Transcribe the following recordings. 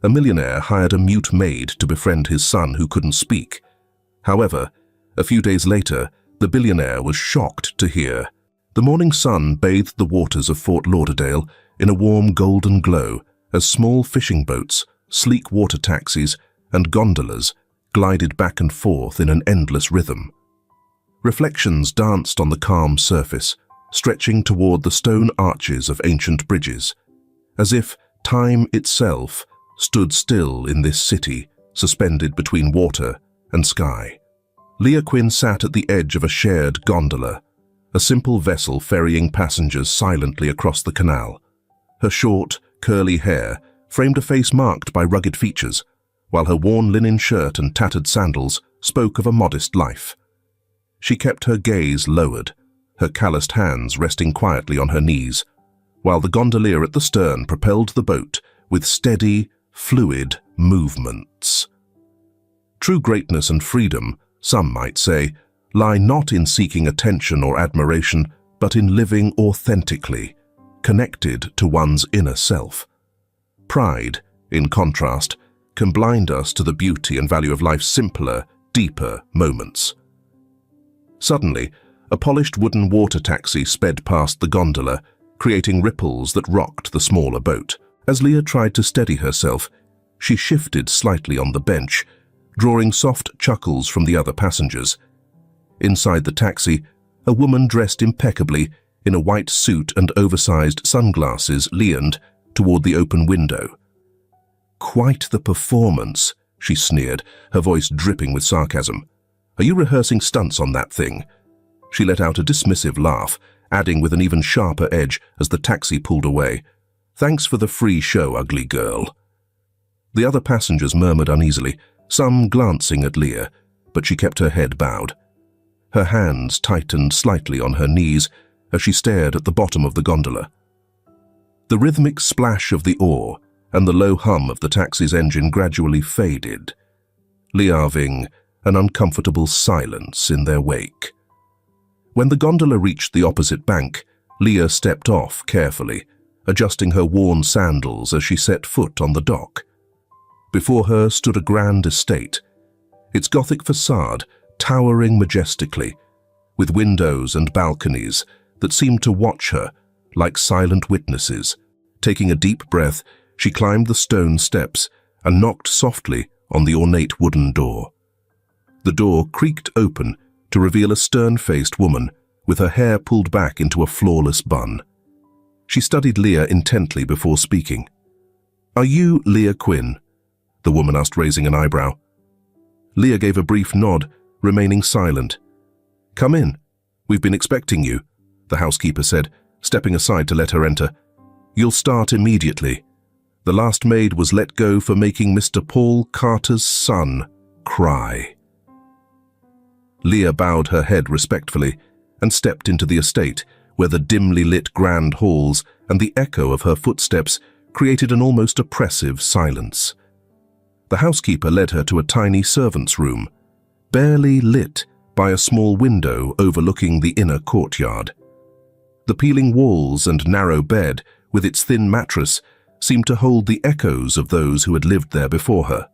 A millionaire hired a mute maid to befriend his son who couldn't speak. However, a few days later, the billionaire was shocked to hear. The morning sun bathed the waters of Fort Lauderdale in a warm golden glow as small fishing boats, sleek water taxis, and gondolas glided back and forth in an endless rhythm. Reflections danced on the calm surface, stretching toward the stone arches of ancient bridges, as if time itself stood still in this city, suspended between water and sky. Leah Quinn sat at the edge of a shared gondola, a simple vessel ferrying passengers silently across the canal. Her short, curly hair framed a face marked by rugged features, while her worn linen shirt and tattered sandals spoke of a modest life. She kept her gaze lowered, her calloused hands resting quietly on her knees, while the gondolier at the stern propelled the boat with steady, fluid movements. True greatness and freedom, some might say, lie not in seeking attention or admiration, but in living authentically, connected to one's inner self. Pride, in contrast, can blind us to the beauty and value of life's simpler, deeper moments. Suddenly, a polished wooden water taxi sped past the gondola, creating ripples that rocked the smaller boat. As Leah tried to steady herself, she shifted slightly on the bench, drawing soft chuckles from the other passengers. Inside the taxi, a woman dressed impeccably in a white suit and oversized sunglasses leaned toward the open window. "Quite the performance," she sneered, her voice dripping with sarcasm. "Are you rehearsing stunts on that thing?" She let out a dismissive laugh, adding with an even sharper edge as the taxi pulled away, "Thanks for the free show, ugly girl." The other passengers murmured uneasily, some glancing at Leah, but she kept her head bowed. Her hands tightened slightly on her knees as she stared at the bottom of the gondola. The rhythmic splash of the oar and the low hum of the taxi's engine gradually faded, leaving an uncomfortable silence in their wake. When the gondola reached the opposite bank, Leah stepped off carefully, adjusting her worn sandals as she set foot on the dock. Before her stood a grand estate, its Gothic facade towering majestically, with windows and balconies that seemed to watch her like silent witnesses. Taking a deep breath, she climbed the stone steps and knocked softly on the ornate wooden door. The door creaked open to reveal a stern-faced woman with her hair pulled back into a flawless bun. She studied Leah intently before speaking. "Are you Leah Quinn?" the woman asked, raising an eyebrow. Leah gave a brief nod, remaining silent. "Come in. We've been expecting you," the housekeeper said, stepping aside to let her enter. "You'll start immediately. The last maid was let go for making Mr. Paul Carter's son cry." Leah bowed her head respectfully and stepped into the estate, where the dimly lit grand halls and the echo of her footsteps created an almost oppressive silence. The housekeeper led her to a tiny servant's room, barely lit by a small window overlooking the inner courtyard. The peeling walls and narrow bed, with its thin mattress, seemed to hold the echoes of those who had lived there before her.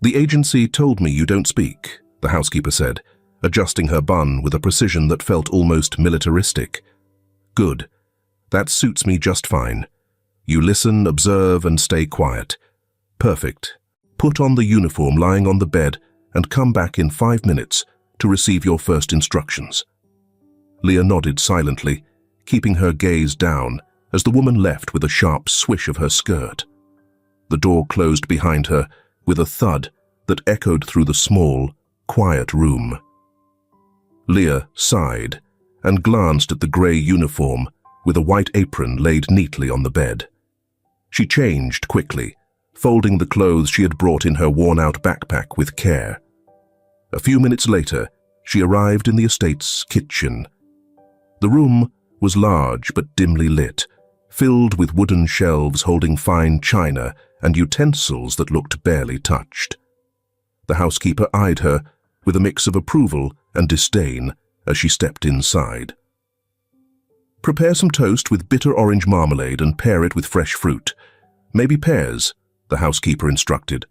"The agency told me you don't speak," the housekeeper said, adjusting her bun with a precision that felt almost militaristic. "Good. That suits me just fine. You listen, observe, and stay quiet. Perfect. Put on the uniform lying on the bed and come back in 5 minutes to receive your first instructions." Leah nodded silently, keeping her gaze down as the woman left with a sharp swish of her skirt. The door closed behind her with a thud that echoed through the small, quiet room. Leah sighed and glanced at the grey uniform with a white apron laid neatly on the bed. She changed quickly, folding the clothes she had brought in her worn-out backpack with care. A few minutes later, she arrived in the estate's kitchen. The room was large but dimly lit, filled with wooden shelves holding fine china and utensils that looked barely touched. The housekeeper eyed her with a mix of approval and disdain as she stepped inside. "Prepare some toast with bitter orange marmalade and pair it with fresh fruit. Maybe pears," the housekeeper instructed.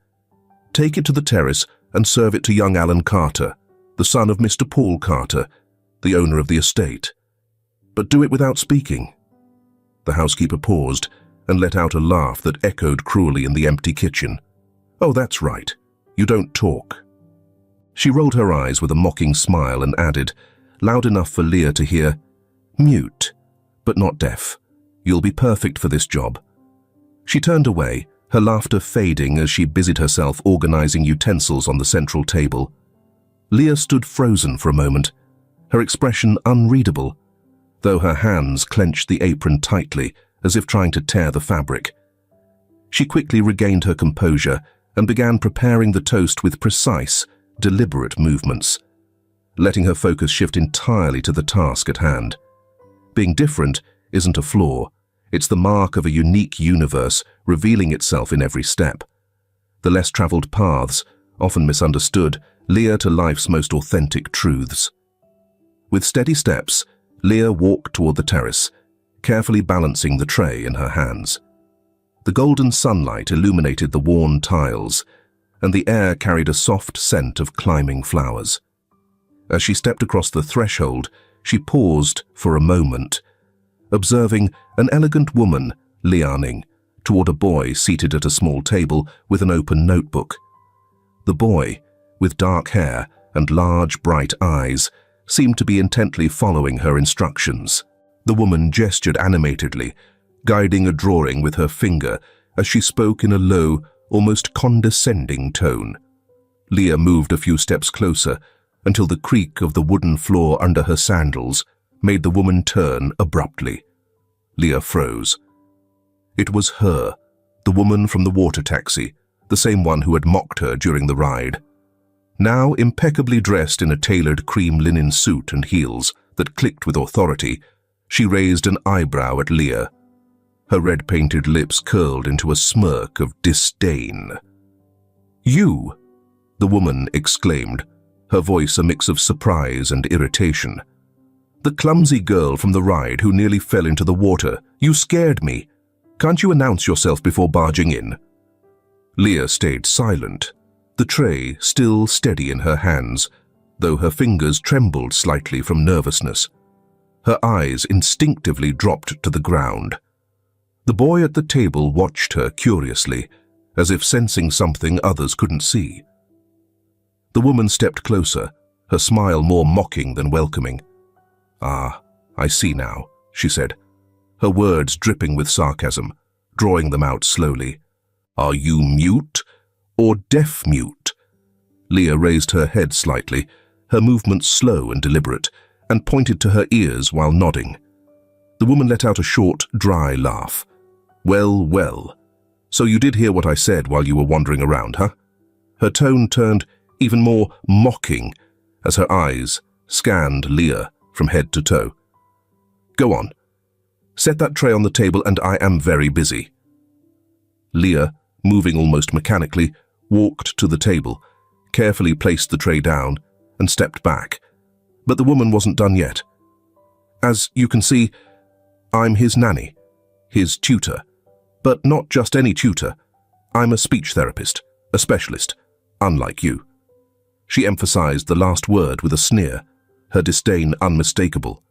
"Take it to the terrace and serve it to young Alan Carter, the son of Mr. Paul Carter, the owner of the estate. But do it without speaking." The housekeeper paused and let out a laugh that echoed cruelly in the empty kitchen. "Oh, that's right. You don't talk." She rolled her eyes with a mocking smile and added, loud enough for Leah to hear, "Mute, but not deaf. You'll be perfect for this job." She turned away, her laughter fading as she busied herself organizing utensils on the central table. Leah stood frozen for a moment, her expression unreadable, though her hands clenched the apron tightly as if trying to tear the fabric. She quickly regained her composure and began preparing the toast with precise, deliberate movements, letting her focus shift entirely to the task at hand. Being different isn't a flaw. It's the mark of a unique universe revealing itself in every step. The less traveled paths, often misunderstood, lead to life's most authentic truths. With steady steps, Leah walked toward the terrace, carefully balancing the tray in her hands. The golden sunlight illuminated the worn tiles, and the air carried a soft scent of climbing flowers. As she stepped across the threshold, she paused for a moment, observing an elegant woman lianing toward a boy seated at a small table with an open notebook. The boy, with dark hair and large, bright eyes, seemed to be intently following her instructions. The woman gestured animatedly, guiding a drawing with her finger as she spoke in a low, almost condescending tone. Leah moved a few steps closer until the creak of the wooden floor under her sandals made the woman turn abruptly. Leah froze. It was her, the woman from the water taxi, the same one who had mocked her during the ride. Now impeccably dressed in a tailored cream linen suit and heels that clicked with authority, she raised an eyebrow at Leah. Her red-painted lips curled into a smirk of disdain. "You!" the woman exclaimed, her voice a mix of surprise and irritation. "The clumsy girl from the ride who nearly fell into the water. You scared me. Can't you announce yourself before barging in?" Leah stayed silent, the tray still steady in her hands, though her fingers trembled slightly from nervousness. Her eyes instinctively dropped to the ground. The boy at the table watched her curiously, as if sensing something others couldn't see. The woman stepped closer, her smile more mocking than welcoming. "Ah, I see now," she said, her words dripping with sarcasm, drawing them out slowly. "Are you mute or deaf-mute?" Leah raised her head slightly, her movements slow and deliberate, and pointed to her ears while nodding. The woman let out a short, dry laugh. "Well, well. So you did hear what I said while you were wandering around, huh?" Her tone turned even more mocking as her eyes scanned Leah from head to toe. "Go on. Set that tray on the table and I am very busy." Leah, moving almost mechanically, walked to the table, carefully placed the tray down, and stepped back. But the woman wasn't done yet. "As you can see, I'm his nanny, his tutor. But not just any tutor. I'm a speech therapist, a specialist, unlike you." She emphasized the last word with a sneer, her disdain unmistakable.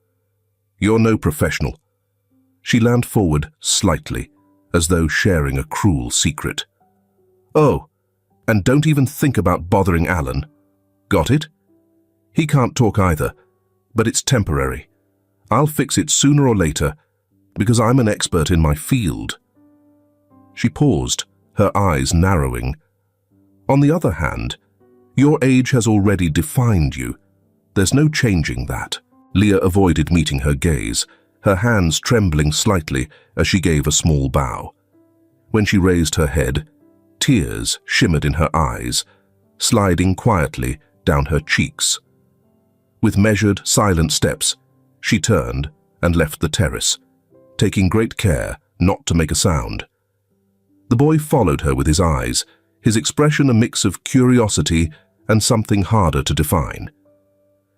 "You're no professional." She leaned forward slightly, as though sharing a cruel secret. "Oh, and don't even think about bothering Alan. Got it? He can't talk either, but it's temporary. I'll fix it sooner or later, because I'm an expert in my field." She paused, her eyes narrowing. "On the other hand, your age has already defined you. There's no changing that." Leah avoided meeting her gaze, her hands trembling slightly as she gave a small bow. When she raised her head, tears shimmered in her eyes, sliding quietly down her cheeks. With measured, silent steps, she turned and left the terrace, taking great care not to make a sound. The boy followed her with his eyes, his expression a mix of curiosity and something harder to define.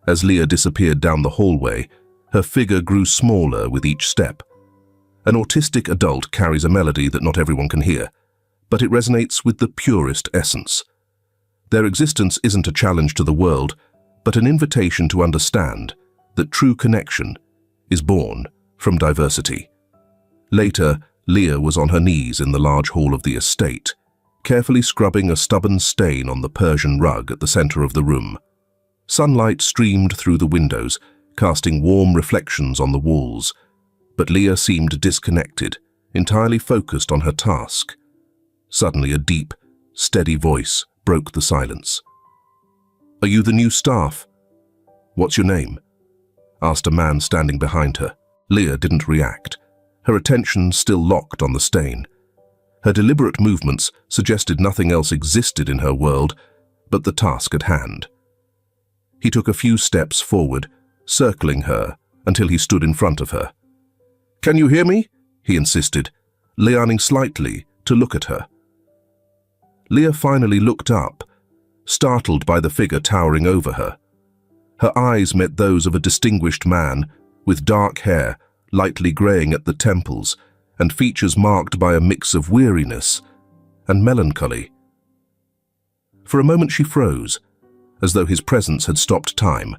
As Leah disappeared down the hallway, her figure grew smaller with each step. An autistic adult carries a melody that not everyone can hear, but it resonates with the purest essence. Their existence isn't a challenge to the world, but an invitation to understand that true connection is born from diversity. Later, Leah was on her knees in the large hall of the estate, carefully scrubbing a stubborn stain on the Persian rug at the center of the room. Sunlight streamed through the windows, casting warm reflections on the walls, but Leah seemed disconnected, entirely focused on her task. Suddenly, a deep, steady voice broke the silence. "Are you the new staff? What's your name?" asked a man standing behind her. Leah didn't react, her attention still locked on the stain. Her deliberate movements suggested nothing else existed in her world but the task at hand. He took a few steps forward, circling her until he stood in front of her. "Can you hear me?" he insisted, leaning slightly to look at her. Leah finally looked up, startled by the figure towering over her. Her eyes met those of a distinguished man with dark hair, lightly graying at the temples, and features marked by a mix of weariness and melancholy. For a moment she froze, as though his presence had stopped time.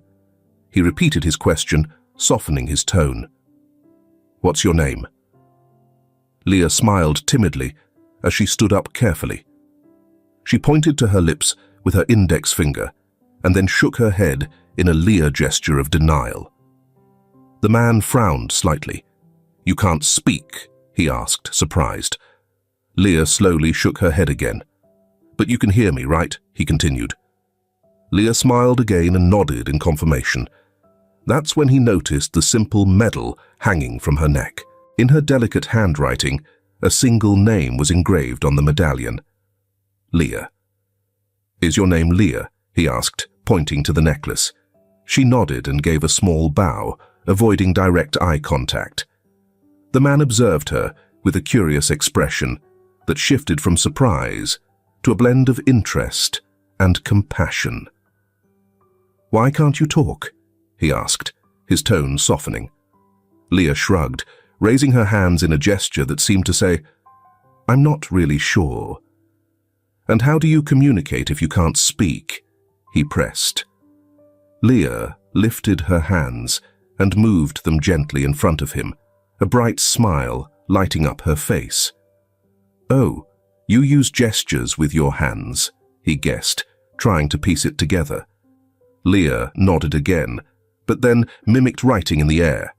He repeated his question, softening his tone. "What's your name?" Leah smiled timidly as she stood up carefully. She pointed to her lips with her index finger and then shook her head in a Leah gesture of denial. The man frowned slightly. "You can't speak?" he asked, surprised. Leah slowly shook her head again. "But you can hear me, right?" he continued. Leah smiled again and nodded in confirmation. That's when he noticed the simple medal hanging from her neck. In her delicate handwriting, a single name was engraved on the medallion. Leah. "Is your name Leah?" he asked, pointing to the necklace. She nodded and gave a small bow, avoiding direct eye contact. The man observed her with a curious expression that shifted from surprise to a blend of interest and compassion. "Why can't you talk?" he asked, his tone softening. Leah shrugged, raising her hands in a gesture that seemed to say, "I'm not really sure." "And how do you communicate if you can't speak?" he pressed. Leah lifted her hands and moved them gently in front of him, a bright smile lighting up her face. "Oh, you use gestures with your hands," he guessed, trying to piece it together. Leah nodded again, but then mimicked writing in the air.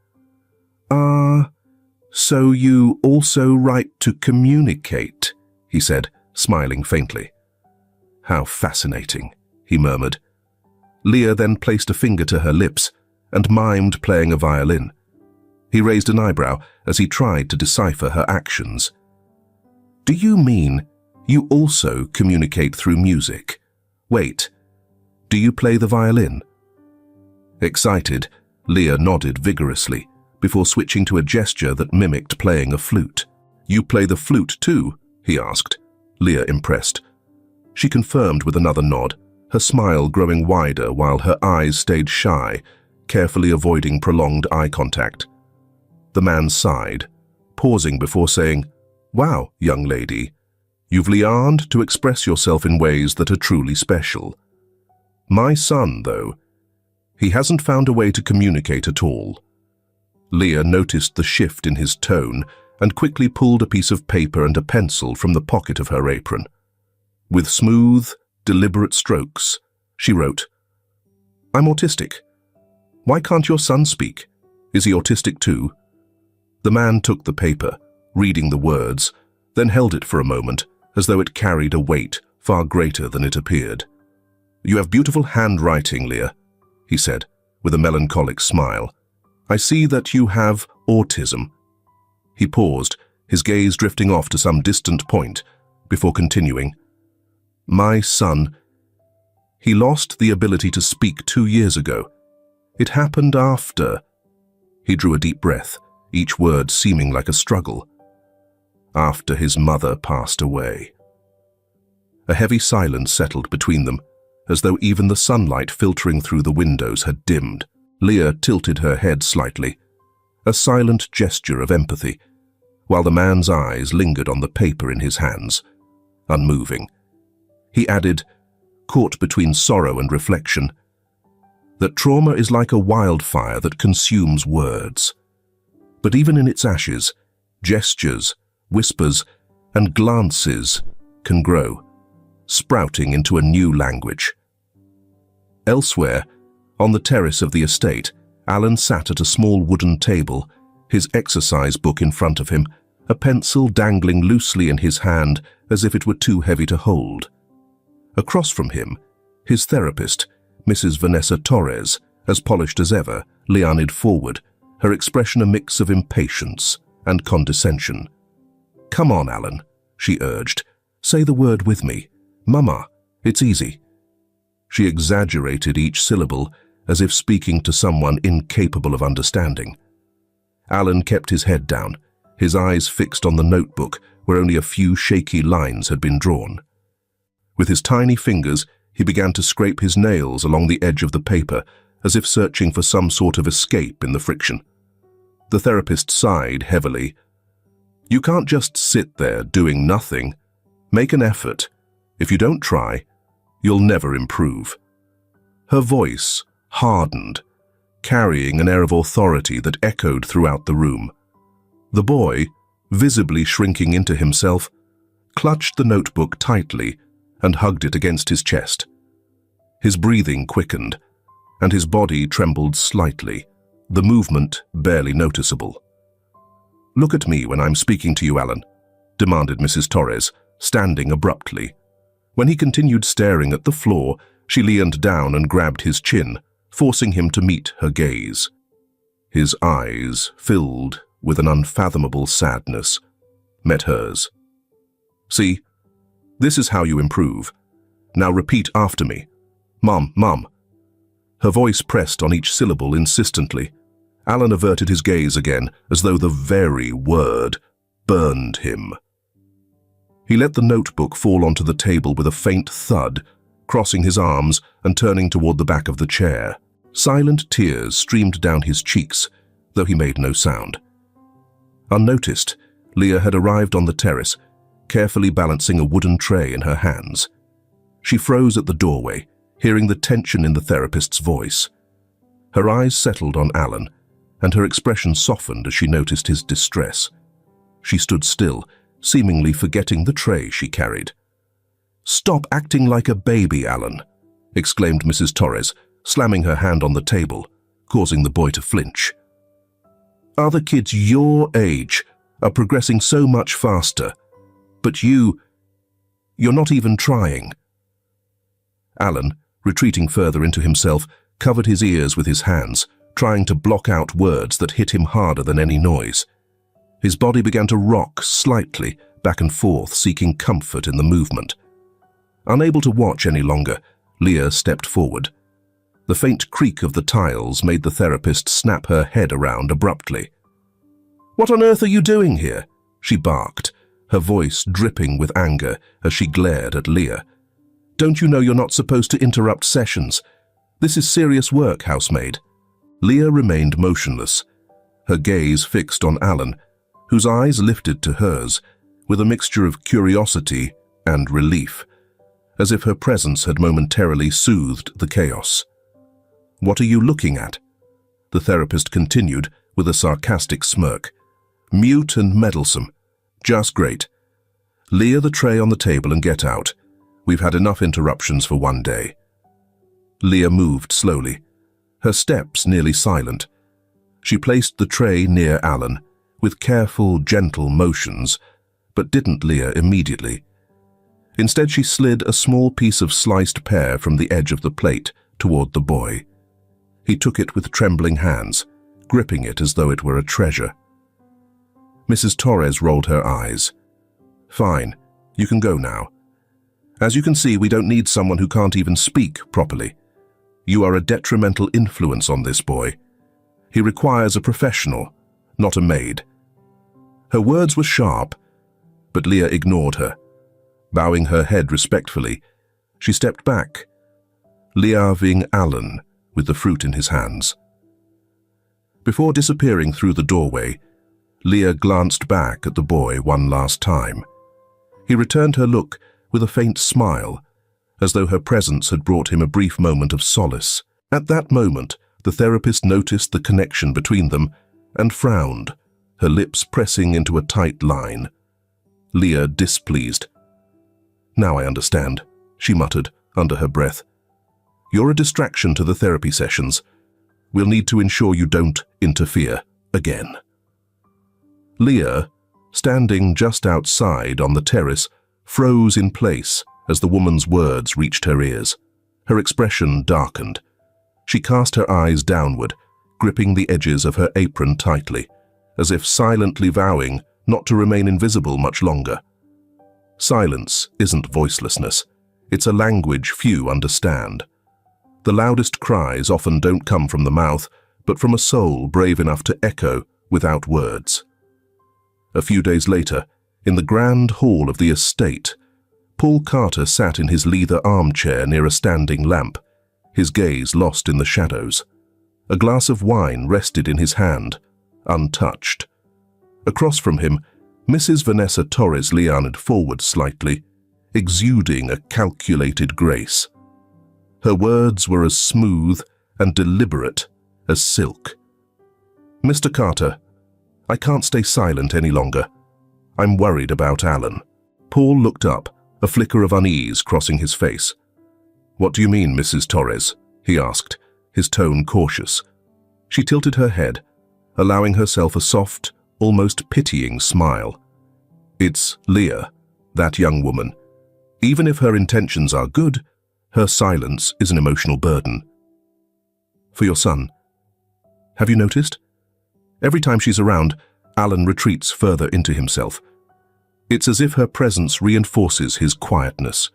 So you also write to communicate," he said, smiling faintly. "How fascinating," he murmured. Leah then placed a finger to her lips and mimed playing a violin. He raised an eyebrow as he tried to decipher her actions. "Do you mean you also communicate through music? Wait, do you play the violin?" Excited, Leah nodded vigorously before switching to a gesture that mimicked playing a flute. "You play the flute too?" he asked, Leah impressed. She confirmed with another nod, her smile growing wider while her eyes stayed shy, carefully avoiding prolonged eye contact. The man sighed, pausing before saying, "Wow, young lady, you've learned to express yourself in ways that are truly special. My son, though, he hasn't found a way to communicate at all." Leah noticed the shift in his tone and quickly pulled a piece of paper and a pencil from the pocket of her apron. With smooth, deliberate strokes, she wrote, "I'm autistic. Why can't your son speak? Is he autistic too?" The man took the paper, reading the words, then held it for a moment as though it carried a weight far greater than it appeared. "You have beautiful handwriting, Leah," he said, with a melancholic smile. "I see that you have autism." He paused, his gaze drifting off to some distant point, before continuing. "My son, he lost the ability to speak 2 years ago. It happened after—" He drew a deep breath, each word seeming like a struggle. "After his mother passed away." A heavy silence settled between them, as though even the sunlight filtering through the windows had dimmed. Leah tilted her head slightly, a silent gesture of empathy, while the man's eyes lingered on the paper in his hands, unmoving. He added, caught between sorrow and reflection, that trauma is like a wildfire that consumes words. But even in its ashes, gestures, whispers, and glances can grow, sprouting into a new language. Elsewhere, on the terrace of the estate, Alan sat at a small wooden table, his exercise book in front of him, a pencil dangling loosely in his hand as if it were too heavy to hold. Across from him, his therapist, Mrs. Vanessa Torres, as polished as ever, leaned forward, her expression a mix of impatience and condescension. "Come on, Alan," she urged. "Say the word with me. Mama, it's easy." She exaggerated each syllable as if speaking to someone incapable of understanding. Alan kept his head down, his eyes fixed on the notebook where only a few shaky lines had been drawn. With his tiny fingers, he began to scrape his nails along the edge of the paper, as if searching for some sort of escape in the friction. The therapist sighed heavily. "You can't just sit there doing nothing. Make an effort. If you don't try, you'll never improve." Her voice hardened, carrying an air of authority that echoed throughout the room. The boy, visibly shrinking into himself, clutched the notebook tightly and hugged it against his chest. His breathing quickened, and his body trembled slightly, the movement barely noticeable. "Look at me when I'm speaking to you, Alan," demanded Mrs. Torres, standing abruptly. When he continued staring at the floor, she leaned down and grabbed his chin, forcing him to meet her gaze. His eyes, filled with an unfathomable sadness, met hers. "See, this is how you improve. Now repeat after me. Mom, Mom." Her voice pressed on each syllable insistently. Alan averted his gaze again, as though the very word burned him. He let the notebook fall onto the table with a faint thud, crossing his arms and turning toward the back of the chair. Silent tears streamed down his cheeks, though he made no sound. Unnoticed, Leah had arrived on the terrace, carefully balancing a wooden tray in her hands. She froze at the doorway, hearing the tension in the therapist's voice. Her eyes settled on Alan, and her expression softened as she noticed his distress. She stood still, seemingly forgetting the tray she carried. "Stop acting like a baby, Alan," exclaimed Mrs. Torres, slamming her hand on the table, causing the boy to flinch. "Other kids your age are progressing so much faster, but you're not even trying." Alan, retreating further into himself, covered his ears with his hands, trying to block out words that hit him harder than any noise. His body began to rock slightly, back and forth, seeking comfort in the movement. Unable to watch any longer, Leah stepped forward. The faint creak of the tiles made the therapist snap her head around abruptly. "What on earth are you doing here?" she barked, her voice dripping with anger as she glared at Leah. "Don't you know you're not supposed to interrupt sessions? This is serious work, housemaid." Leah remained motionless, her gaze fixed on Alan, whose eyes lifted to hers with a mixture of curiosity and relief, as if her presence had momentarily soothed the chaos. "What are you looking at?" the therapist continued with a sarcastic smirk. "Mute and meddlesome. Just great. Leah the tray on the table and get out. We've had enough interruptions for one day." Leah moved slowly, her steps nearly silent. She placed the tray near Alan, with careful, gentle motions, but didn't Leah immediately. Instead, she slid a small piece of sliced pear from the edge of the plate toward the boy. He took it with trembling hands, gripping it as though it were a treasure. Mrs. Torres rolled her eyes. "Fine, you can go now. As you can see, we don't need someone who can't even speak properly. You are a detrimental influence on this boy. He requires a professional, not a maid." Her words were sharp, but Leah ignored her. Bowing her head respectfully, she stepped back, leaving Alan with the fruit in his hands. Before disappearing through the doorway, Leah glanced back at the boy one last time. He returned her look with a faint smile, as though her presence had brought him a brief moment of solace. At that moment, the therapist noticed the connection between them and frowned, her lips pressing into a tight line. Leah displeased. "Now I understand," she muttered under her breath. "You're a distraction to the therapy sessions. We'll need to ensure you don't interfere again." Leah, standing just outside on the terrace, froze in place as the woman's words reached her ears. Her expression darkened. She cast her eyes downward, gripping the edges of her apron tightly, as if silently vowing not to remain invisible much longer. Silence isn't voicelessness. It's a language few understand. The loudest cries often don't come from the mouth, but from a soul brave enough to echo without words. A few days later, in the grand hall of the estate, Paul Carter sat in his leather armchair near a standing lamp, his gaze lost in the shadows. A glass of wine rested in his hand, untouched. Across from him, Mrs. Vanessa Torres leaned forward slightly, exuding a calculated grace. Her words were as smooth and deliberate as silk. "Mr. Carter, I can't stay silent any longer. I'm worried about Alan." Paul looked up, a flicker of unease crossing his face. "What do you mean, Mrs. Torres?" he asked, his tone cautious. She tilted her head, allowing herself a soft, almost pitying smile. "It's Leah, that young woman. Even if her intentions are good, her silence is an emotional burden." "For your son. Have you noticed? Every time she's around, Alan retreats further into himself. It's as if her presence reinforces his quietness."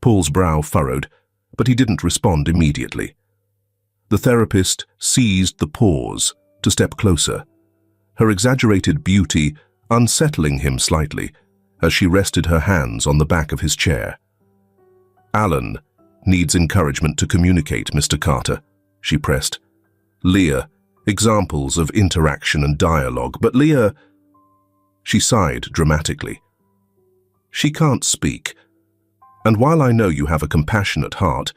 Paul's brow furrowed, but he didn't respond immediately. The therapist seized the pause to step closer, her exaggerated beauty unsettling him slightly as she rested her hands on the back of his chair. "Alan needs encouragement to communicate, Mr. Carter," she pressed. "Leah, examples of interaction and dialogue, but Leah..." She sighed dramatically. "She can't speak. And while I know you have a compassionate heart,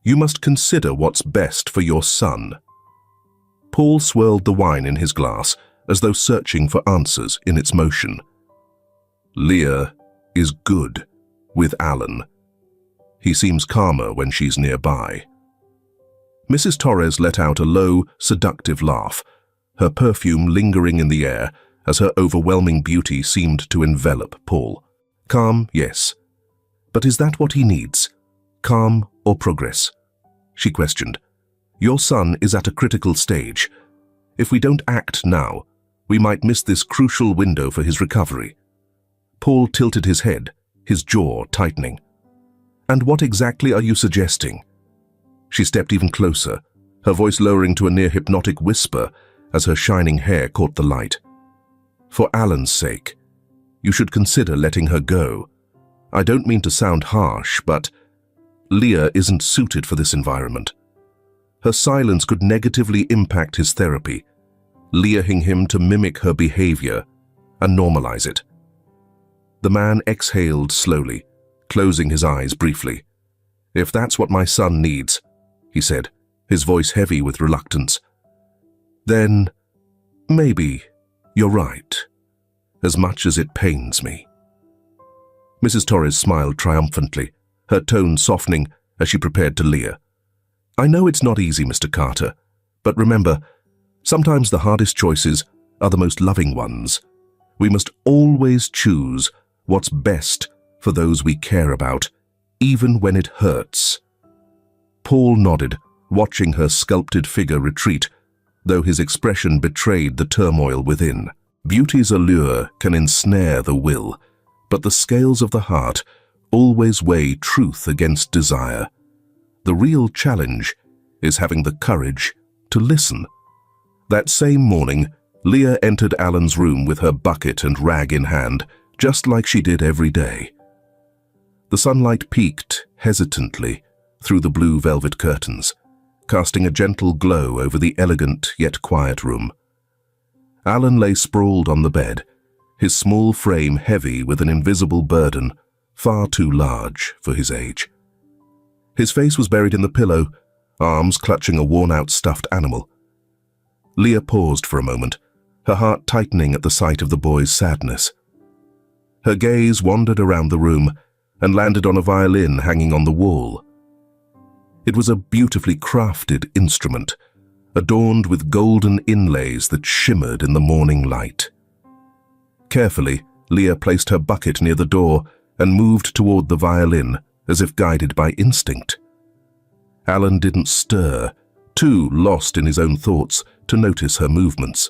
you must consider what's best for your son." Paul swirled the wine in his glass, as though searching for answers in its motion. "Leah is good with Alan. He seems calmer when she's nearby." Mrs. Torres let out a low, seductive laugh, her perfume lingering in the air as her overwhelming beauty seemed to envelop Paul. "Calm, yes. But is that what he needs? Calm or progress?" she questioned. "Your son is at a critical stage. If we don't act now, we might miss this crucial window for his recovery." Paul tilted his head, his jaw tightening. "And what exactly are you suggesting?" She stepped even closer, her voice lowering to a near-hypnotic whisper as her shining hair caught the light. "For Alan's sake, you should consider letting her go. I don't mean to sound harsh, but Leah isn't suited for this environment. Her silence could negatively impact his therapy, leading him to mimic her behavior and normalize it." The man exhaled slowly, closing his eyes briefly. "If that's what my son needs," he said, his voice heavy with reluctance, "then maybe you're right, as much as it pains me." Mrs. Torres smiled triumphantly, her tone softening as she prepared to leer. "I know it's not easy, Mr. Carter, but remember, sometimes the hardest choices are the most loving ones. We must always choose what's best for those we care about, even when it hurts." Paul nodded, watching her sculpted figure retreat, though his expression betrayed the turmoil within. Beauty's allure can ensnare the will, but the scales of the heart always weigh truth against desire. The real challenge is having the courage to listen. That same morning, Leah entered Alan's room with her bucket and rag in hand, just like she did every day. The sunlight peeked hesitantly through the blue velvet curtains, casting a gentle glow over the elegant yet quiet room. Alan lay sprawled on the bed, his small frame heavy with an invisible burden, far too large for his age. His face was buried in the pillow, arms clutching a worn-out stuffed animal. Leah paused for a moment, her heart tightening at the sight of the boy's sadness. Her gaze wandered around the room and landed on a violin hanging on the wall. It was a beautifully crafted instrument, adorned with golden inlays that shimmered in the morning light. Carefully, Leah placed her bucket near the door and moved toward the violin, as if guided by instinct. Alan didn't stir, too lost in his own thoughts to notice her movements.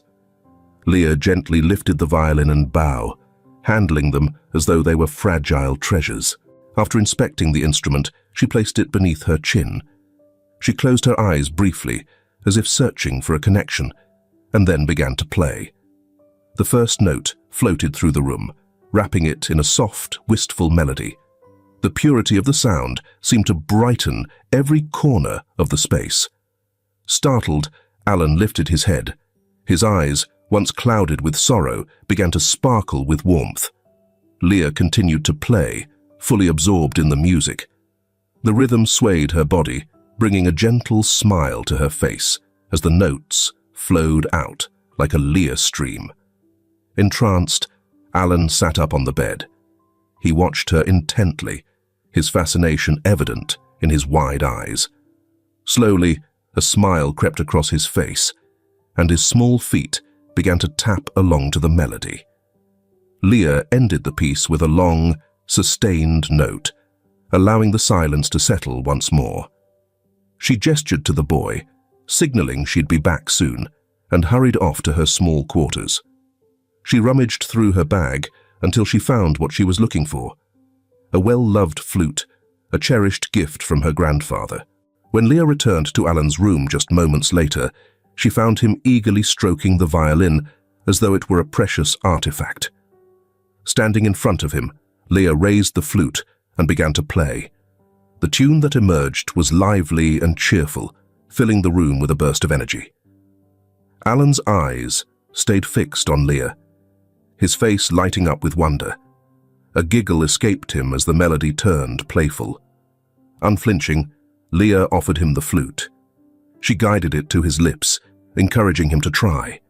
Leah gently lifted the violin and bow, handling them as though they were fragile treasures. After inspecting the instrument, she placed it beneath her chin. She closed her eyes briefly, as if searching for a connection, and then began to play. The first note floated through the room, wrapping it in a soft, wistful melody. The purity of the sound seemed to brighten every corner of the space. Startled, Alan lifted his head. His eyes, once clouded with sorrow, began to sparkle with warmth. Leah continued to play, fully absorbed in the music. The rhythm swayed her body, bringing a gentle smile to her face as the notes flowed out like a Leah stream. Entranced, Alan sat up on the bed. He watched her intently, his fascination evident in his wide eyes. Slowly, a smile crept across his face, and his small feet began to tap along to the melody. Leah ended the piece with a long, sustained note, allowing the silence to settle once more. She gestured to the boy, signaling she'd be back soon, and hurried off to her small quarters. She rummaged through her bag until she found what she was looking for: a well-loved flute, a cherished gift from her grandfather. When Leah returned to Alan's room just moments later, she found him eagerly stroking the violin as though it were a precious artifact. Standing in front of him, Leah raised the flute and began to play. The tune that emerged was lively and cheerful, filling the room with a burst of energy. Alan's eyes stayed fixed on Leah, his face lighting up with wonder. A giggle escaped him as the melody turned playful. Unflinching, Leah offered him the flute. She guided it to his lips, encouraging him to try.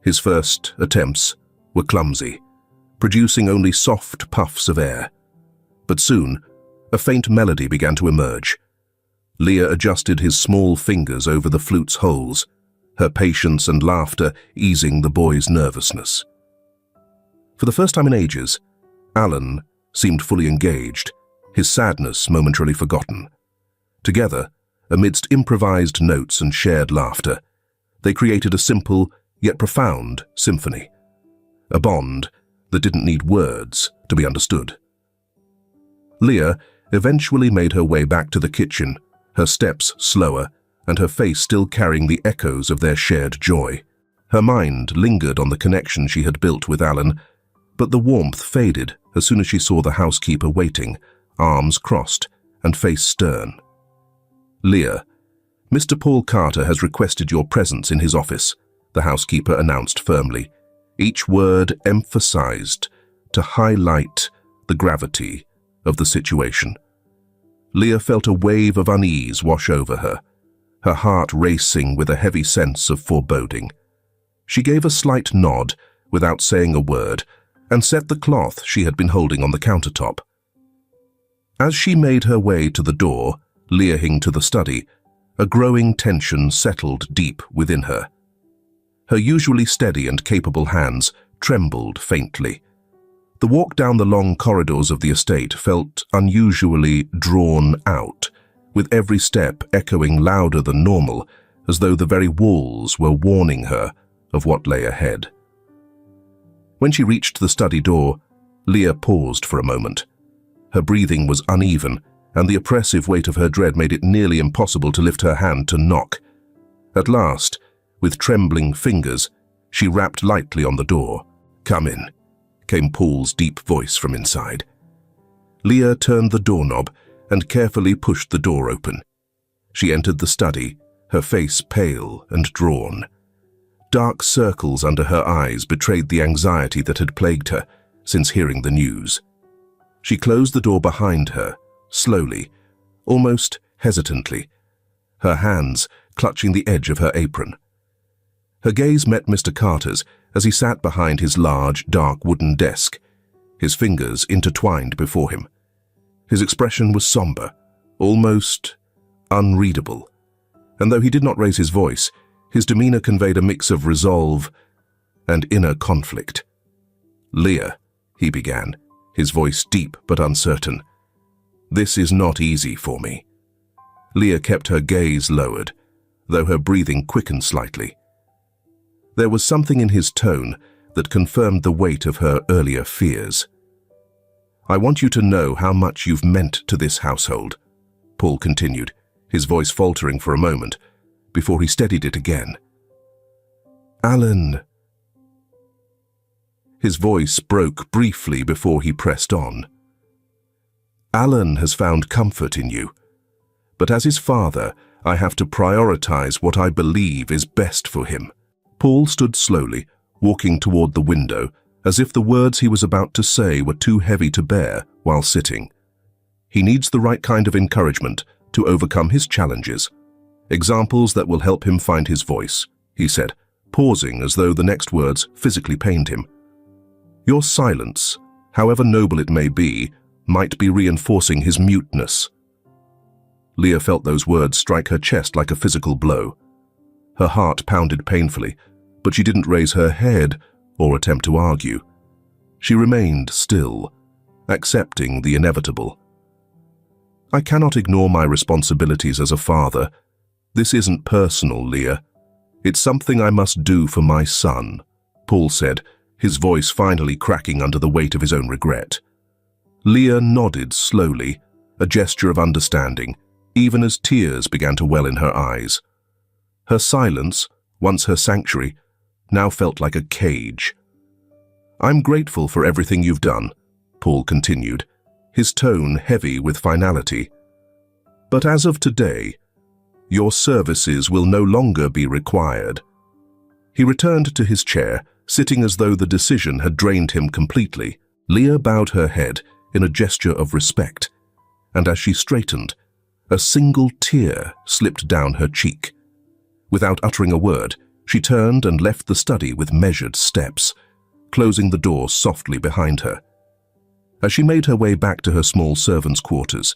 His first attempts were clumsy, producing only soft puffs of air. But soon, a faint melody began to emerge. Leah adjusted his small fingers over the flute's holes, her patience and laughter easing the boy's nervousness. For the first time in ages, Alan seemed fully engaged, his sadness momentarily forgotten. Together, amidst improvised notes and shared laughter, they created a simple yet profound symphony, a bond that didn't need words to be understood. Leah eventually made her way back to the kitchen, her steps slower and her face still carrying the echoes of their shared joy. Her mind lingered on the connection she had built with Alan, but the warmth faded as soon as she saw the housekeeper waiting, arms crossed and face stern. "Leah, Mr. Paul Carter has requested your presence in his office," the housekeeper announced firmly, each word emphasized to highlight the gravity of the situation. Leah felt a wave of unease wash over her, her heart racing with a heavy sense of foreboding. She gave a slight nod without saying a word and set the cloth she had been holding on the countertop. As she made her way to the door, leading to the study, a growing tension settled deep within her. Her usually steady and capable hands trembled faintly. The walk down the long corridors of the estate felt unusually drawn out, with every step echoing louder than normal, as though the very walls were warning her of what lay ahead. When she reached the study door, Leah paused for a moment. Her breathing was uneven, and the oppressive weight of her dread made it nearly impossible to lift her hand to knock. At last, with trembling fingers, she rapped lightly on the door. "Come in," came Paul's deep voice from inside. Leah turned the doorknob and carefully pushed the door open. She entered the study, her face pale and drawn. Dark circles under her eyes betrayed the anxiety that had plagued her since hearing the news. She closed the door behind her, slowly, almost hesitantly, her hands clutching the edge of her apron. Her gaze met Mr. Carter's as he sat behind his large, dark wooden desk, his fingers intertwined before him. His expression was somber, almost unreadable, and though he did not raise his voice, his demeanor conveyed a mix of resolve and inner conflict. "Leah," he began, his voice deep but uncertain, "this is not easy for me." Leah kept her gaze lowered, though her breathing quickened slightly. There was something in his tone that confirmed the weight of her earlier fears. "I want you to know how much you've meant to this household," Paul continued, his voice faltering for a moment, before he steadied it again. "Alan." His voice broke briefly before he pressed on. "Alan has found comfort in you, but as his father, I have to prioritize what I believe is best for him." Paul stood slowly, walking toward the window, as if the words he was about to say were too heavy to bear while sitting. "He needs the right kind of encouragement to overcome his challenges. Examples that will help him find his voice," he said, pausing as though the next words physically pained him. "Your silence, however noble it may be, might be reinforcing his muteness." Leah felt those words strike her chest like a physical blow. Her heart pounded painfully, but she didn't raise her head or attempt to argue. She remained still, accepting the inevitable. "I cannot ignore my responsibilities as a father. This isn't personal, Leah. It's something I must do for my son," Paul said, his voice finally cracking under the weight of his own regret. Leah nodded slowly, a gesture of understanding, even as tears began to well in her eyes. Her silence, once her sanctuary, now felt like a cage. "I'm grateful for everything you've done," Paul continued, his tone heavy with finality. "But as of today, your services will no longer be required." He returned to his chair, sitting as though the decision had drained him completely. Leah bowed her head in a gesture of respect, and as she straightened, a single tear slipped down her cheek. Without uttering a word, she turned and left the study with measured steps, closing the door softly behind her. As she made her way back to her small servants' quarters,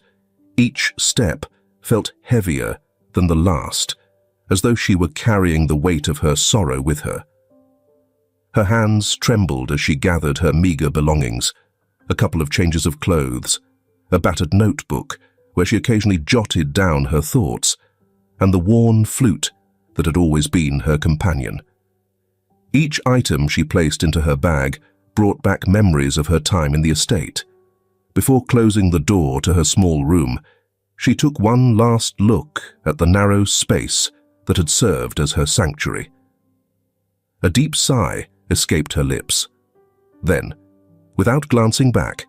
each step felt heavier than the last, as though she were carrying the weight of her sorrow with her. Her hands trembled as she gathered her meager belongings, a couple of changes of clothes, a battered notebook where she occasionally jotted down her thoughts, and the worn flute that had always been her companion. Each item she placed into her bag brought back memories of her time in the estate. Before closing the door to her small room, she took one last look at the narrow space that had served as her sanctuary. A deep sigh escaped her lips. Then, without glancing back,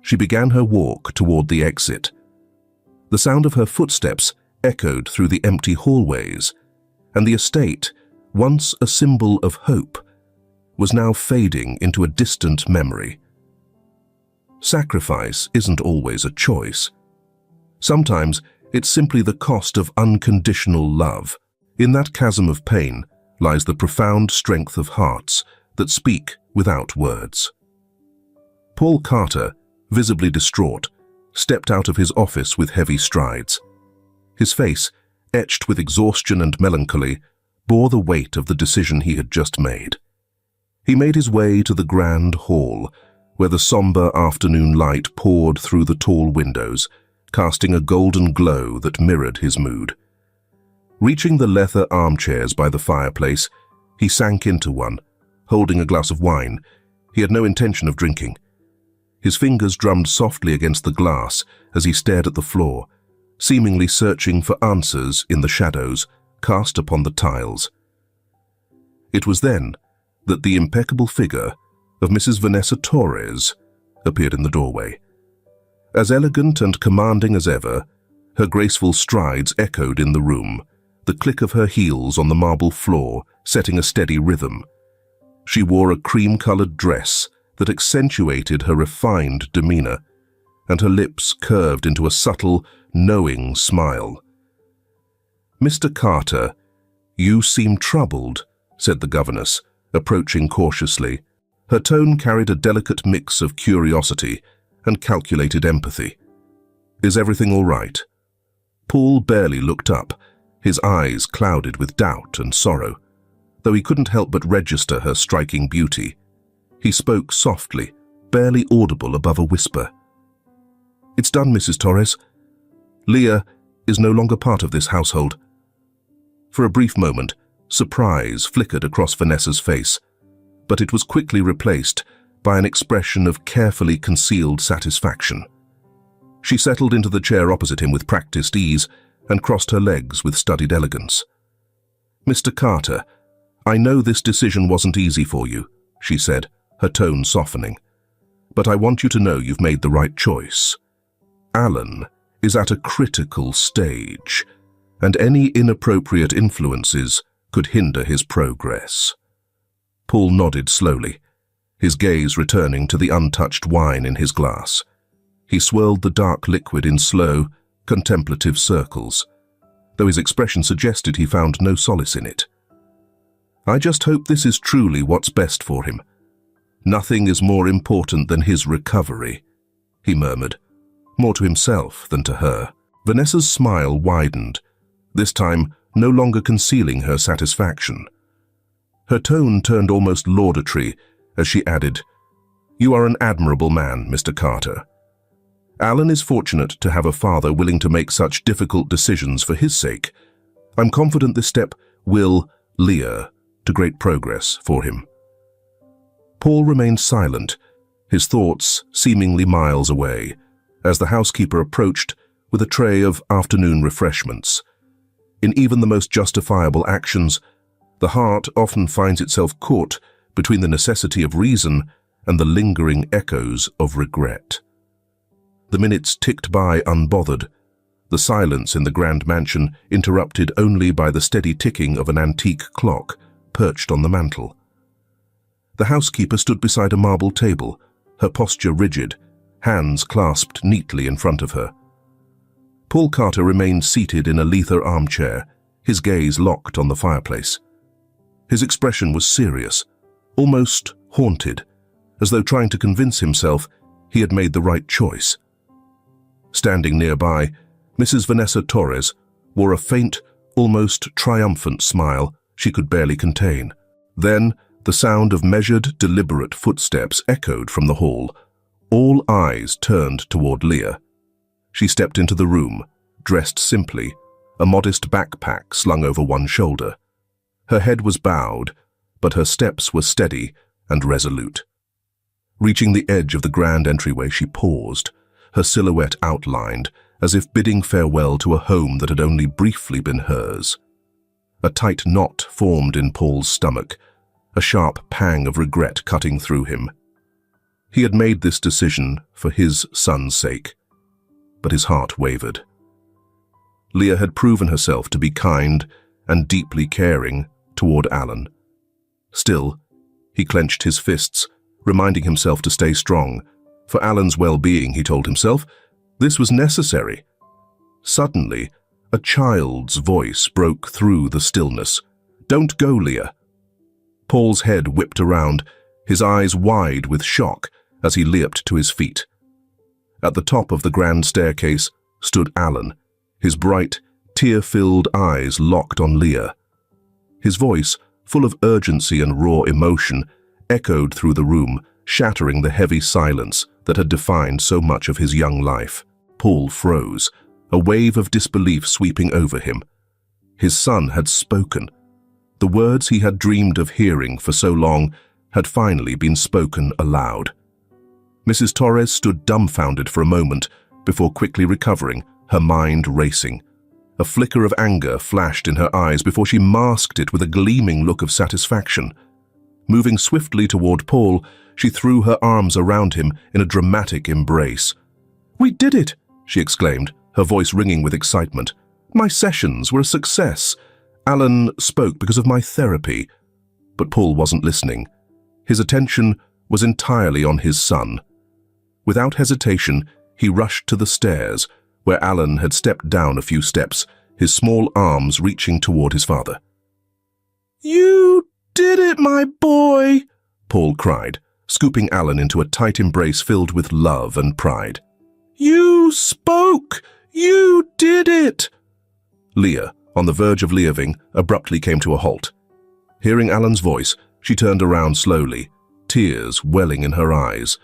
she began her walk toward the exit. The sound of her footsteps echoed through the empty hallways, and the estate, once a symbol of hope, was now fading into a distant memory. Sacrifice isn't always a choice. Sometimes it's simply the cost of unconditional love. In that chasm of pain lies the profound strength of hearts that speak without words. Paul Carter, visibly distraught, stepped out of his office with heavy strides. His face, etched with exhaustion and melancholy, bore the weight of the decision he had just made. He made his way to the grand hall, where the somber afternoon light poured through the tall windows, casting a golden glow that mirrored his mood. Reaching the leather armchairs by the fireplace, he sank into one, holding a glass of wine. He had no intention of drinking. His fingers drummed softly against the glass as he stared at the floor, seemingly searching for answers in the shadows cast upon the tiles. It was then that the impeccable figure of Mrs. Vanessa Torres appeared in the doorway. As elegant and commanding as ever, her graceful strides echoed in the room, the click of her heels on the marble floor setting a steady rhythm. She wore a cream-colored dress that accentuated her refined demeanor, and her lips curved into a subtle, knowing smile. "Mr. Carter, you seem troubled," said the governess, approaching cautiously. Her tone carried a delicate mix of curiosity and calculated empathy. "Is everything all right?" Paul barely looked up, his eyes clouded with doubt and sorrow, though he couldn't help but register her striking beauty. He spoke softly, barely audible above a whisper. "It's done, Mrs. Torres. Leah is no longer part of this household." For a brief moment, surprise flickered across Vanessa's face, but it was quickly replaced by an expression of carefully concealed satisfaction. She settled into the chair opposite him with practiced ease and crossed her legs with studied elegance. "Mr. Carter, I know this decision wasn't easy for you," she said, her tone softening. "But I want you to know you've made the right choice. Alan is at a critical stage, and any inappropriate influences could hinder his progress." Paul nodded slowly, his gaze returning to the untouched wine in his glass. He swirled the dark liquid in slow, contemplative circles, though his expression suggested he found no solace in it. "I just hope this is truly what's best for him. Nothing is more important than his recovery," he murmured, more to himself than to her. Vanessa's smile widened, this time no longer concealing her satisfaction. Her tone turned almost laudatory as she added, "You are an admirable man, Mr. Carter. Alan is fortunate to have a father willing to make such difficult decisions for his sake. I'm confident this step will lead to great progress for him." Paul remained silent, his thoughts seemingly miles away, as the housekeeper approached with a tray of afternoon refreshments. In even the most justifiable actions, the heart often finds itself caught between the necessity of reason and the lingering echoes of regret. The minutes ticked by unbothered, the silence in the grand mansion interrupted only by the steady ticking of an antique clock perched on the mantel. The housekeeper stood beside a marble table, her posture rigid, hands clasped neatly in front of her. Paul Carter remained seated in a leather armchair, his gaze locked on the fireplace. His expression was serious, almost haunted, as though trying to convince himself he had made the right choice. Standing nearby, Mrs. Vanessa Torres wore a faint, almost triumphant smile she could barely contain. Then, the sound of measured, deliberate footsteps echoed from the hall. All eyes turned toward Leah. She stepped into the room, dressed simply, a modest backpack slung over one shoulder. Her head was bowed, but her steps were steady and resolute. Reaching the edge of the grand entryway, she paused, her silhouette outlined, as if bidding farewell to a home that had only briefly been hers. A tight knot formed in Paul's stomach, a sharp pang of regret cutting through him. He had made this decision for his son's sake, but his heart wavered. Leah had proven herself to be kind and deeply caring toward Alan. Still, he clenched his fists, reminding himself to stay strong. For Alan's well-being, he told himself, this was necessary. Suddenly, a child's voice broke through the stillness. "Don't go, Leah." Paul's head whipped around, his eyes wide with shock as he leapt to his feet. At the top of the grand staircase stood Alan, his bright, tear-filled eyes locked on Leah. His voice, full of urgency and raw emotion, echoed through the room, shattering the heavy silence that had defined so much of his young life. Paul froze, a wave of disbelief sweeping over him. His son had spoken. The words he had dreamed of hearing for so long had finally been spoken aloud. Mrs. Torres stood dumbfounded for a moment before quickly recovering, her mind racing. A flicker of anger flashed in her eyes before she masked it with a gleaming look of satisfaction. Moving swiftly toward Paul, she threw her arms around him in a dramatic embrace. "We did it!" she exclaimed, her voice ringing with excitement. "My sessions were a success. Alan spoke because of my therapy." But Paul wasn't listening. His attention was entirely on his son. Without hesitation, He rushed to the stairs, where Alan had stepped down a few steps, his small arms reaching toward his father. "You did it, my boy!" Paul cried, scooping Alan into a tight embrace filled with love and pride. "You spoke! You did it!" Leah, on the verge of leaving, abruptly came to a halt. Hearing Alan's voice, she turned around slowly, tears welling in her eyes.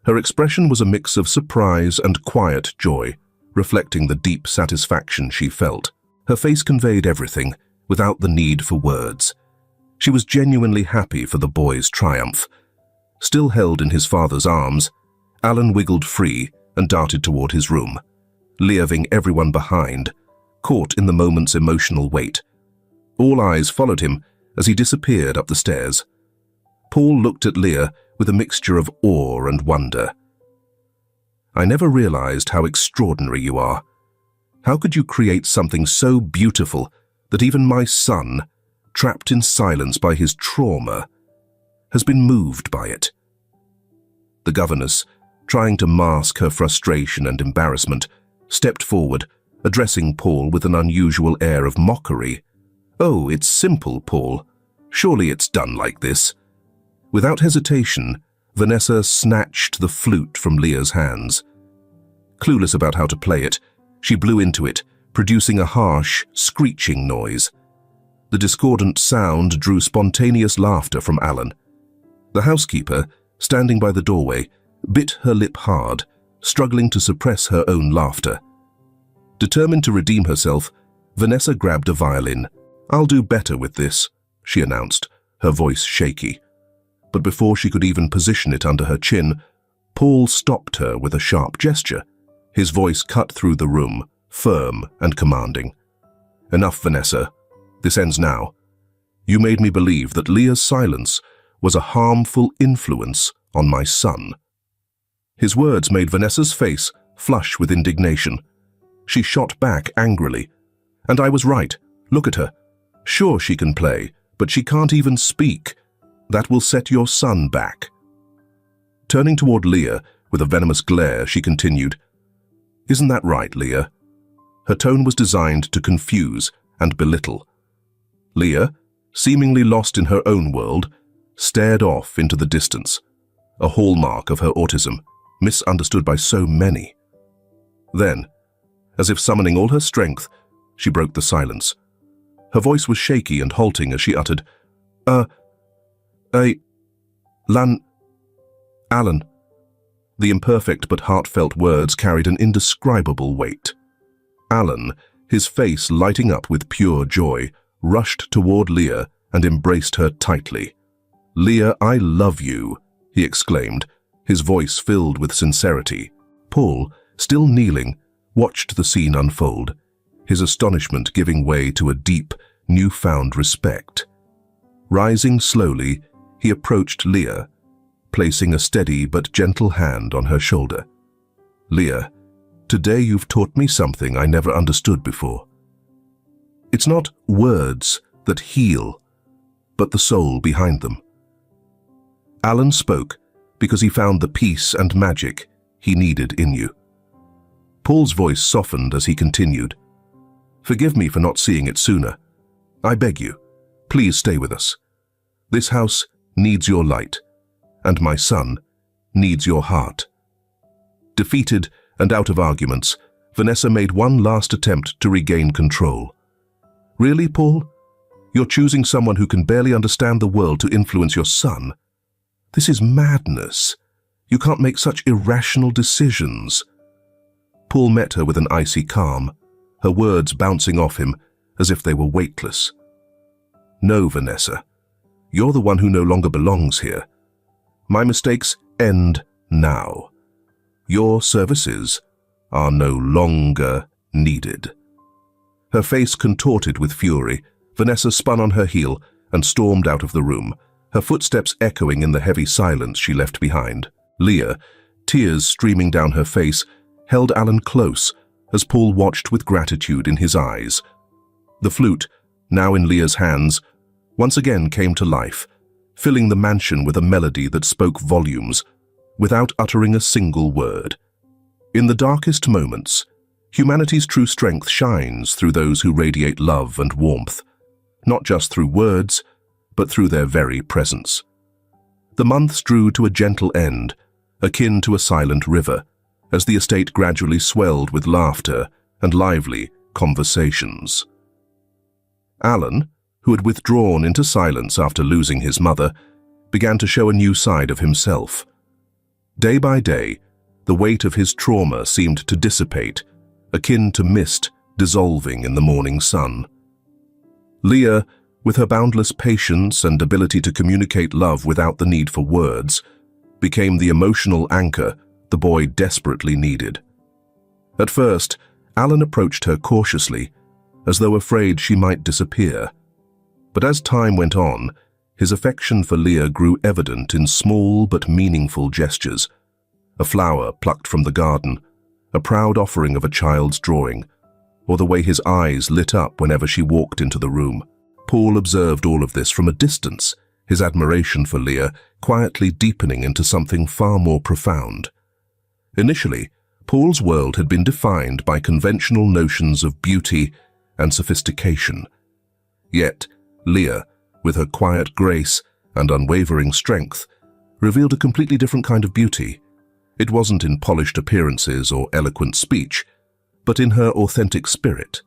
Her expression was a mix of surprise and quiet joy, reflecting the deep satisfaction she felt. Her face conveyed everything, without the need for words. She was genuinely happy for the boy's triumph. Still held in his father's arms, Alan wiggled free and darted toward his room, leaving everyone behind, caught in the moment's emotional weight. All eyes followed him as he disappeared up the stairs. Paul looked at Leah with a mixture of awe and wonder. "I never realized how extraordinary you are. How could you create something so beautiful that even my son, trapped in silence by his trauma, has been moved by it?" The governess, trying to mask her frustration and embarrassment, stepped forward, addressing Paul with an unusual air of mockery. "Oh, it's simple, Paul. Surely it's done like this." Without hesitation, Vanessa snatched the flute from Leah's hands. Clueless about how to play it, she blew into it, producing a harsh, screeching noise. The discordant sound drew spontaneous laughter from Alan. The housekeeper, standing by the doorway, bit her lip hard, struggling to suppress her own laughter. Determined to redeem herself, Vanessa grabbed a violin. "I'll do better with this," she announced, her voice shaky. But before she could even position it under her chin, Paul stopped her with a sharp gesture. His voice cut through the room, firm and commanding. "Enough, Vanessa. This ends now. You made me believe that Leah's silence was a harmful influence on my son." His words made Vanessa's face flush with indignation. She shot back angrily. "And I was right. Look at her. Sure, she can play, but she can't even speak. That will set your son back." Turning toward Leah with a venomous glare, she continued, "Isn't that right, Leah?" Her tone was designed to confuse and belittle. Leah, seemingly lost in her own world, stared off into the distance, a hallmark of her autism, misunderstood by so many. Then, as if summoning all her strength, she broke the silence. Her voice was shaky and halting as she uttered, Alan." The imperfect but heartfelt words carried an indescribable weight. Alan, his face lighting up with pure joy, rushed toward Leah and embraced her tightly. "Leah, I love you," he exclaimed, his voice filled with sincerity. Paul, still kneeling, watched the scene unfold, his astonishment giving way to a deep, newfound respect. Rising slowly, he approached Leah, placing a steady but gentle hand on her shoulder. "Leah, today you've taught me something I never understood before. It's not words that heal, but the soul behind them." Alan spoke because he found the peace and magic he needed in you. Paul's voice softened as he continued, "Forgive me for not seeing it sooner. I beg you, please stay with us. This house needs your light, and my son needs your heart." Defeated and out of arguments, Vanessa made one last attempt to regain control. "Really, Paul? You're choosing someone who can barely understand the world to influence your son? This is madness. You can't make such irrational decisions." Paul met her with an icy calm, her words bouncing off him as if they were weightless. "No, Vanessa. You're the one who no longer belongs here. My mistakes end now. Your services are no longer needed." Her face contorted with fury, Vanessa spun on her heel and stormed out of the room, her footsteps echoing in the heavy silence she left behind. Leah, tears streaming down her face, held Alan close as Paul watched with gratitude in his eyes. The flute, now in Leah's hands, once again came to life, filling the mansion with a melody that spoke volumes, without uttering a single word. In the darkest moments, humanity's true strength shines through those who radiate love and warmth, not just through words, but through their very presence. The months drew to a gentle end, akin to a silent river, as the estate gradually swelled with laughter and lively conversations. Alan, who had withdrawn into silence after losing his mother, began to show a new side of himself. Day by day, the weight of his trauma seemed to dissipate, akin to mist dissolving in the morning sun. Leah, with her boundless patience and ability to communicate love without the need for words, became the emotional anchor the boy desperately needed. At first, Alan approached her cautiously, as though afraid she might disappear. But as time went on, his affection for Leah grew evident in small but meaningful gestures. A flower plucked from the garden, a proud offering of a child's drawing, or the way his eyes lit up whenever she walked into the room. Paul observed all of this from a distance, his admiration for Leah quietly deepening into something far more profound. Initially, Paul's world had been defined by conventional notions of beauty and sophistication. Yet, Leah, with her quiet grace and unwavering strength, revealed a completely different kind of beauty. It wasn't in polished appearances or eloquent speech, but in her authentic spirit.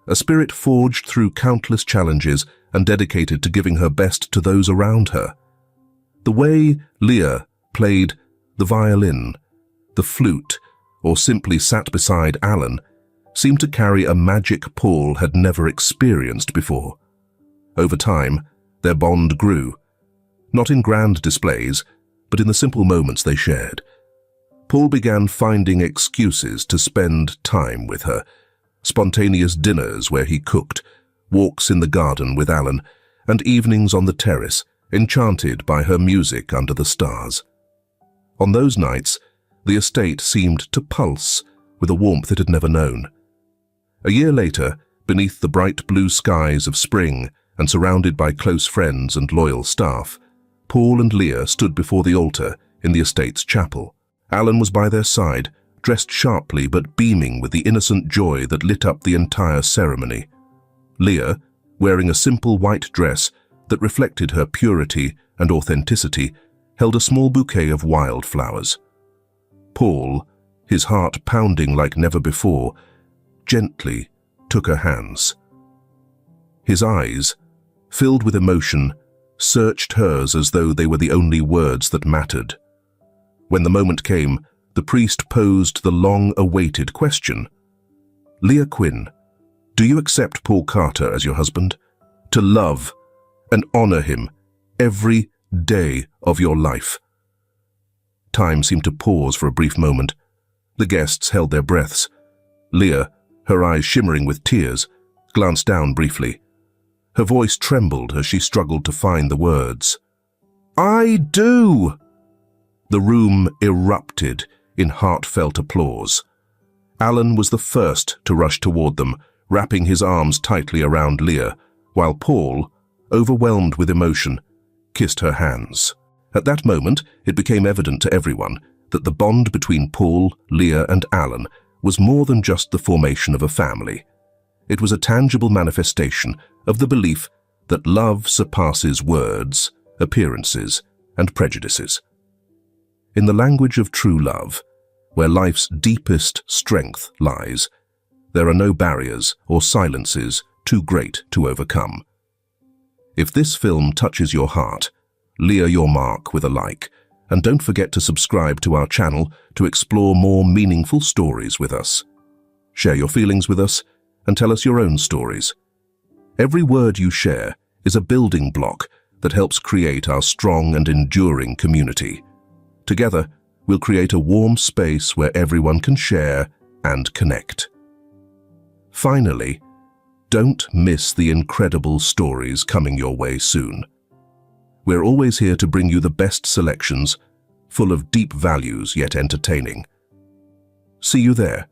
A spirit forged through countless challenges and dedicated to giving her best to those around her. The way Leah played the violin, the flute, or simply sat beside Alan seemed to carry a magic Paul had never experienced before. Over time, their bond grew, not in grand displays, but in the simple moments they shared. Paul began finding excuses to spend time with her, spontaneous dinners where he cooked, walks in the garden with Alan, and evenings on the terrace, enchanted by her music under the stars. On those nights, the estate seemed to pulse with a warmth it had never known. A year later, beneath the bright blue skies of spring and surrounded by close friends and loyal staff, Paul and Leah stood before the altar in the estate's chapel. Alan was by their side, dressed sharply but beaming with the innocent joy that lit up the entire ceremony. Leah, wearing a simple white dress that reflected her purity and authenticity, held a small bouquet of wildflowers. Paul, his heart pounding like never before, gently took her hands. His eyes, filled with emotion, searched hers as though they were the only words that mattered. When the moment came, the priest posed the long-awaited question. "Leah Quinn, do you accept Paul Carter as your husband? To love and honor him every day of your life?" Time seemed to pause for a brief moment. The guests held their breaths. Leah, her eyes shimmering with tears, glanced down briefly. Her voice trembled as she struggled to find the words. "I do!" The room erupted in heartfelt applause. Alan was the first to rush toward them, wrapping his arms tightly around Leah, while Paul, overwhelmed with emotion, kissed her hands. At that moment, it became evident to everyone that the bond between Paul, Leah, and Alan was more than just the formation of a family. It was a tangible manifestation of the belief that love surpasses words, appearances, and prejudices. In the language of true love, where life's deepest strength lies, there are no barriers or silences too great to overcome. If this film touches your heart, leave your mark with a like, and don't forget to subscribe to our channel to explore more meaningful stories with us. Share your feelings with us and tell us your own stories. Every word you share is a building block that helps create our strong and enduring community. Together, we'll create a warm space where everyone can share and connect. Finally, don't miss the incredible stories coming your way soon. We're always here to bring you the best selections, full of deep values yet entertaining. See you there.